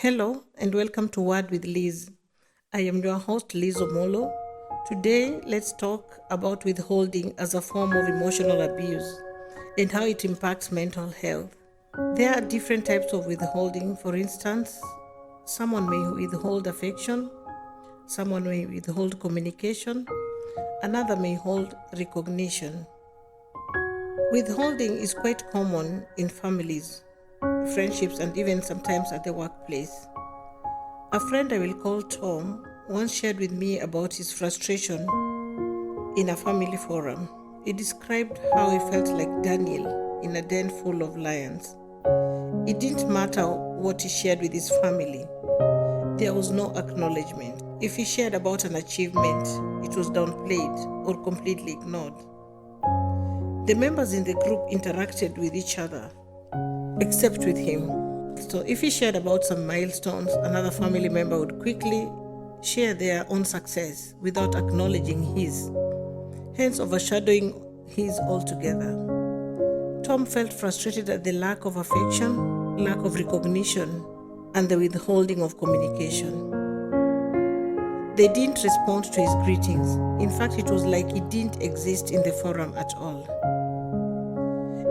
Hello and welcome to Word with Liz. I am your host Liz Omolo. Today, let's talk about withholding as a form of emotional abuse and how it impacts mental health. There are different types of withholding. For instance, someone may withhold affection, someone may withhold communication, another may hold recognition. Withholding is quite common in families, friendships, and even sometimes at the workplace. A friend I will call Tom once shared with me about his frustration in a family forum. He described how he felt like Daniel in a den full of lions. It didn't matter what he shared with his family. There was no acknowledgement. If he shared about an achievement, it was downplayed or completely ignored. The members in the group interacted with each other, except with him. So if he shared about some milestones, another family member would quickly share their own success without acknowledging his, hence overshadowing his altogether. Tom felt frustrated at the lack of affection, lack of recognition, and the withholding of communication. They didn't respond to his greetings. In fact, it was like he didn't exist in the forum at all.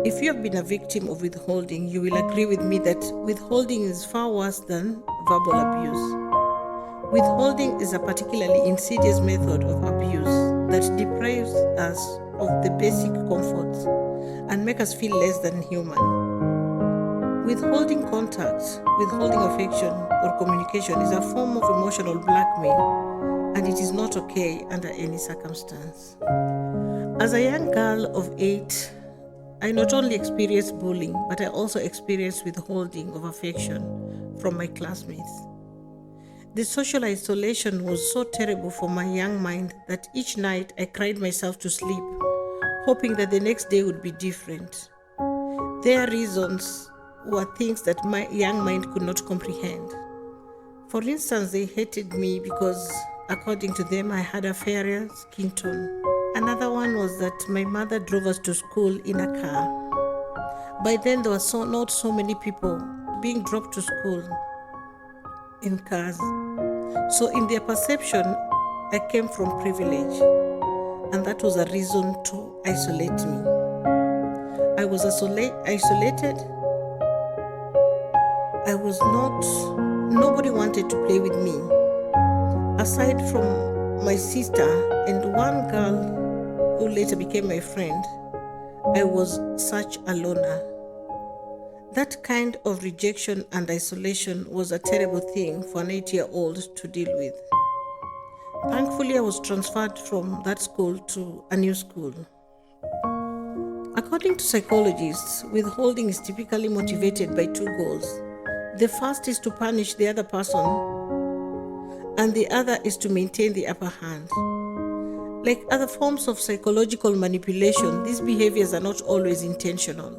If you have been a victim of withholding, you will agree with me that withholding is far worse than verbal abuse. Withholding is a particularly insidious method of abuse that deprives us of the basic comforts and makes us feel less than human. Withholding contact, withholding affection or communication is a form of emotional blackmail, and it is not okay under any circumstance. As a young girl of 8, I not only experienced bullying, but I also experienced withholding of affection from my classmates. The social isolation was so terrible for my young mind that each night I cried myself to sleep, hoping that the next day would be different. Their reasons were things that my young mind could not comprehend. For instance, they hated me because, according to them, I had a fairer skin tone. Another one was that my mother drove us to school in a car. By then, there were not so many people being dropped to school in cars. So in their perception, I came from privilege, and that was a reason to isolate me. I was isolated. Nobody wanted to play with me. Aside from my sister and one girl who later became my friend, I was such a loner. That kind of rejection and isolation was a terrible thing for an 8-year-old to deal with. Thankfully, I was transferred from that school to a new school. According to psychologists, withholding is typically motivated by two goals. The first is to punish the other person, and the other is to maintain the upper hand. Like other forms of psychological manipulation, these behaviors are not always intentional.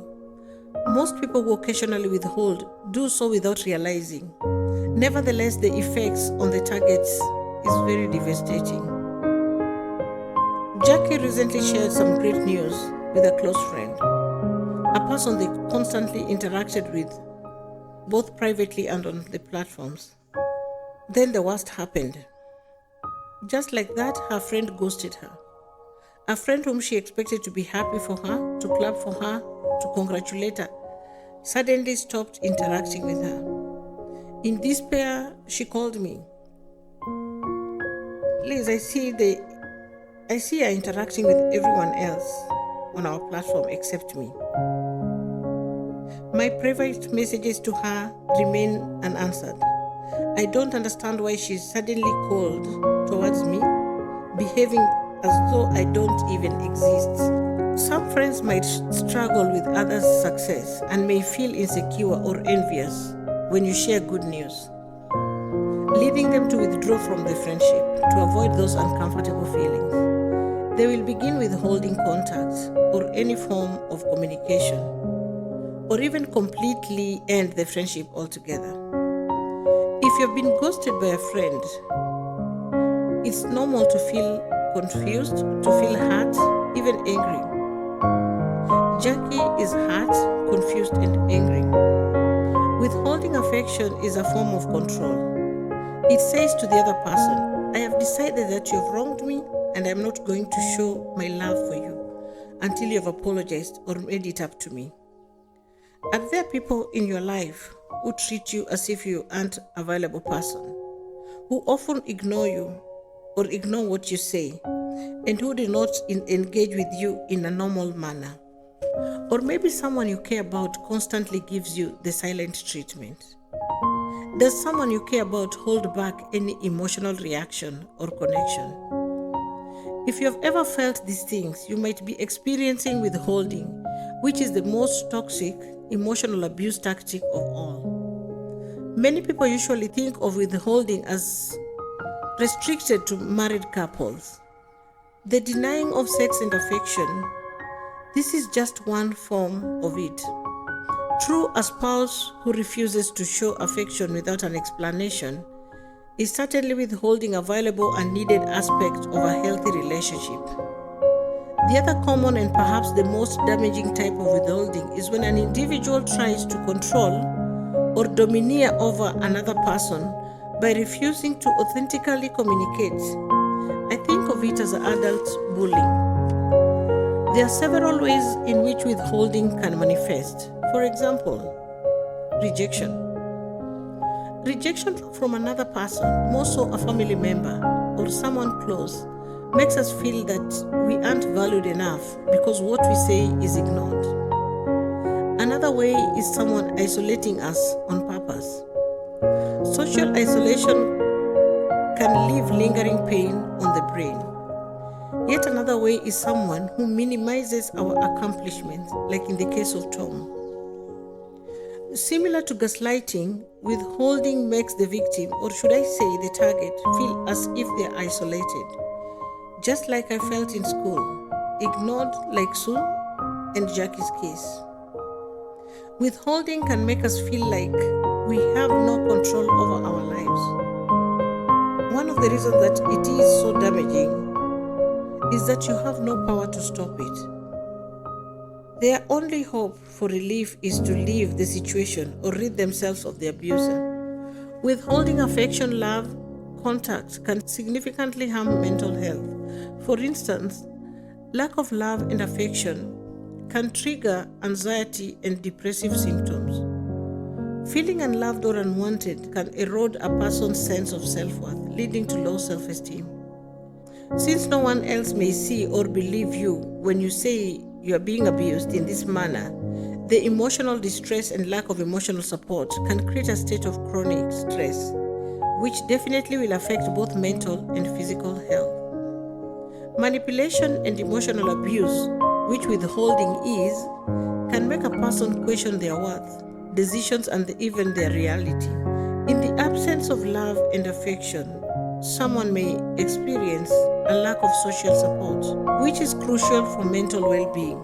Most people who occasionally withhold do so without realizing. Nevertheless, the effects on the targets is very devastating. Jackie recently shared some great news with a close friend, a person they constantly interacted with, both privately and on the platforms. Then the worst happened. Just like that, her friend ghosted her. A friend whom she expected to be happy for her, to clap for her, to congratulate her, suddenly stopped interacting with her. In despair, she called me. Liz, I see you're interacting with everyone else on our platform except me. My private messages to her remain unanswered. I don't understand why she's suddenly cold towards me, behaving as though I don't even exist. Some friends might struggle with others' success and may feel insecure or envious when you share good news, leading them to withdraw from the friendship to avoid those uncomfortable feelings. They will begin withholding contact or any form of communication, or even completely end the friendship altogether. If you've been ghosted by a friend, it's normal to feel confused, to feel hurt, even angry. Jackie is hurt, confused, and angry. Withholding affection is a form of control. It says to the other person, I have decided that you have wronged me and I am not going to show my love for you until you have apologized or made it up to me. Are there people in your life who treat you as if you aren't a valuable person, who often ignore you or ignore what you say, and who do not engage with you in a normal manner? Or maybe someone you care about constantly gives you the silent treatment. Does someone you care about hold back any emotional reaction or connection? If you have ever felt these things, you might be experiencing withholding, which is the most toxic emotional abuse tactic of all. Many people usually think of withholding as restricted to married couples. The denying of sex and affection, this is just one form of it. True, a spouse who refuses to show affection without an explanation is certainly withholding a valuable and needed aspect of a healthy relationship. The other common and perhaps the most damaging type of withholding is when an individual tries to control or domineer over another person by refusing to authentically communicate. I think of it as adult bullying. There are several ways in which withholding can manifest. For example, rejection. Rejection from another person, more so a family member or someone close, makes us feel that we aren't valued enough because what we say is ignored. Another way is someone isolating us on purpose. Social isolation can leave lingering pain on the brain. Yet another way is someone who minimizes our accomplishments, like in the case of Tom. Similar to gaslighting, withholding makes the victim, or should I say the target, feel as if they are isolated. Just like I felt in school, ignored like Sue and Jackie's case. Withholding can make us feel like we have no control over our lives. One of the reasons that it is so damaging is that you have no power to stop it. Their only hope for relief is to leave the situation or rid themselves of the abuser. Withholding affection, love, contact can significantly harm mental health. For instance, lack of love and affection can trigger anxiety and depressive symptoms. Feeling unloved or unwanted can erode a person's sense of self-worth, leading to low self-esteem. Since no one else may see or believe you when you say you are being abused in this manner, the emotional distress and lack of emotional support can create a state of chronic stress, which definitely will affect both mental and physical health. Manipulation and emotional abuse, which withholding is, can make a person question their worth, decisions, and even their reality. In the absence of love and affection, someone may experience a lack of social support, which is crucial for mental well-being.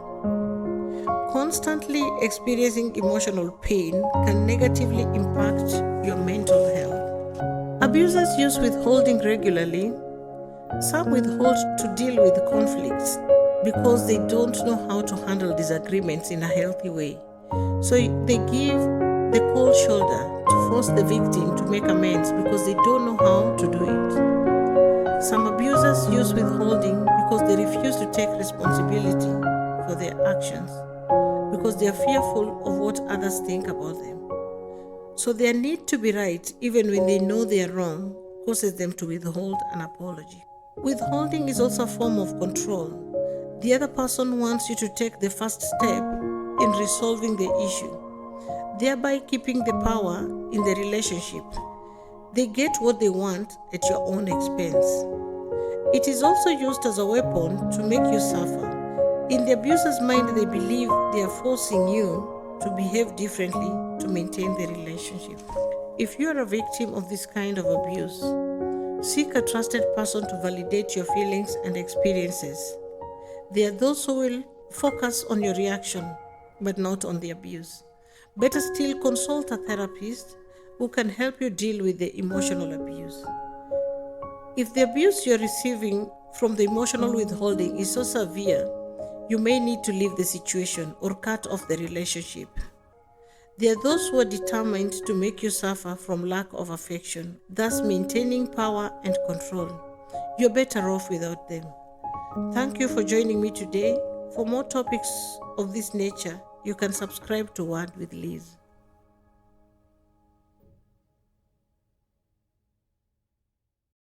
Constantly experiencing emotional pain can negatively impact your mental health. Abusers use withholding regularly. Some withhold to deal with conflicts because they don't know how to handle disagreements in a healthy way. So they give the cold shoulder to force the victim to make amends because they don't know how to do it. Some abusers use withholding because they refuse to take responsibility for their actions because they are fearful of what others think about them. So their need to be right, even when they know they are wrong, causes them to withhold an apology. Withholding is also a form of control. The other person wants you to take the first step in resolving the issue, thereby keeping the power in the relationship. They get what they want at your own expense. It is also used as a weapon to make you suffer. In the abuser's mind, they believe they are forcing you to behave differently to maintain the relationship. If you are a victim of this kind of abuse, seek a trusted person to validate your feelings and experiences. There are those who will focus on your reaction, but not on the abuse. Better still, consult a therapist who can help you deal with the emotional abuse. If the abuse you're receiving from the emotional withholding is so severe, you may need to leave the situation or cut off the relationship. There are those who are determined to make you suffer from lack of affection, thus maintaining power and control. You're better off without them. Thank you for joining me today. For more topics of this nature, you can subscribe to Word with Liz.